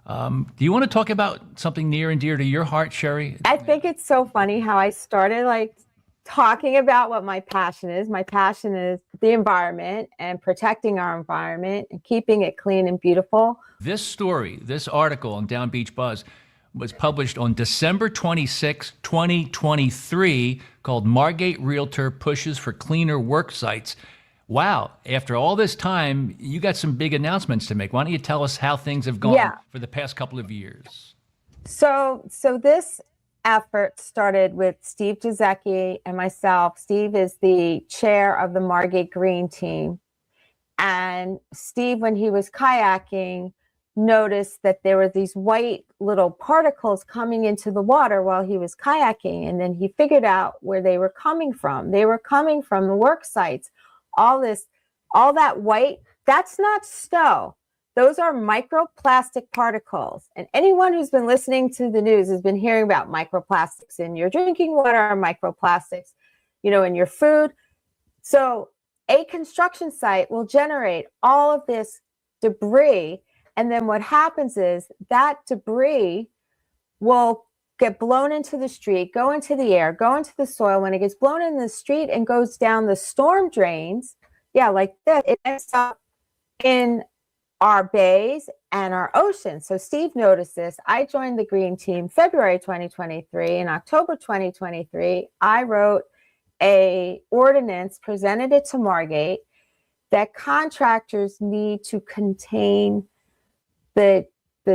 Do you want to talk about something near and dear to your heart, Sherri? I think it's so funny how I started talking about what my passion is. My passion is the environment and protecting our environment and keeping it clean and beautiful. This story, this article on Down Beach Buzz was published on December 26, 2023, called Margate Realtor Pushes for Cleaner Work Sites. Wow, after all this time, you got some big announcements to make. Why don't you tell us how things have gone for the past couple of years? So this effort started with Steve Giuseppe and myself. Steve is the chair of the Margate Green team. And Steve, when he was kayaking, noticed that there were these white little particles coming into the water while he was kayaking. And then he figured out where they were coming from. They were coming from the work sites. All that white, that's not snow. Those are microplastic particles. And anyone who's been listening to the news has been hearing about microplastics in your drinking water, microplastics, in your food. So a construction site will generate all of this debris. And then what happens is that debris will get blown into the street, go into the air, go into the soil. When it gets blown in the street and goes down the storm drains, like that, it ends up in our bays and our oceans. So Steve noticed this. I joined the Green Team February 2023. In October 2023, I wrote a ordinance, presented it to Margate, that contractors need to contain the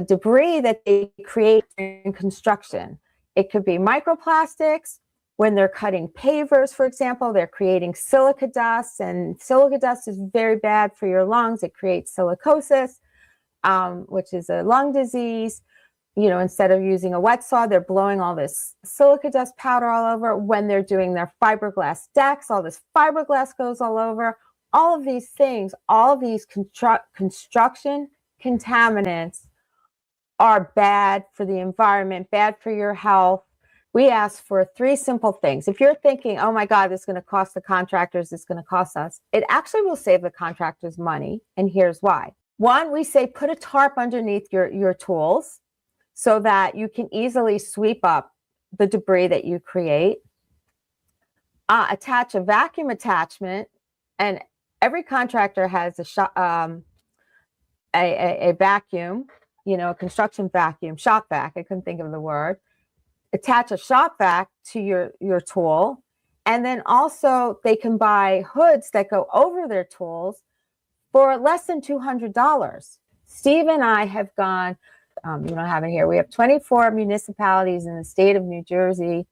debris that they create in construction. It could be microplastics. When they're cutting pavers, for example, they're creating silica dust, and silica dust is very bad for your lungs. It creates silicosis, which is a lung disease. Instead of using a wet saw, they're blowing all this silica dust powder all over. When they're doing their fiberglass decks, all this fiberglass goes all over. All of these things, all of these construction contaminants are bad for the environment, bad for your health. We ask for three simple things. If you're thinking, oh my God, this is going to cost the contractors, it's going to cost us, it actually will save the contractors money. And here's why. One, we say put a tarp underneath your tools so that you can easily sweep up the debris that you create. Attach a vacuum attachment, and every contractor has a vacuum, a construction vacuum, shop vac. I couldn't think of the word. Attach a shop vac to your tool. And then also they can buy hoods that go over their tools for less than $200. Steve and I have gone, you don't have it here. We have 24 municipalities in the state of New Jersey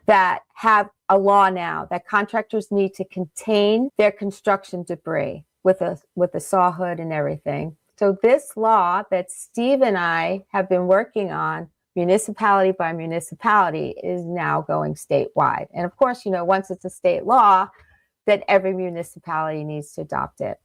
that have a law now that contractors need to contain their construction debris with a saw hood and everything. So this law that Steve and I have been working on, municipality by municipality, is now going statewide. And of course, once it's a state law, then every municipality needs to adopt it.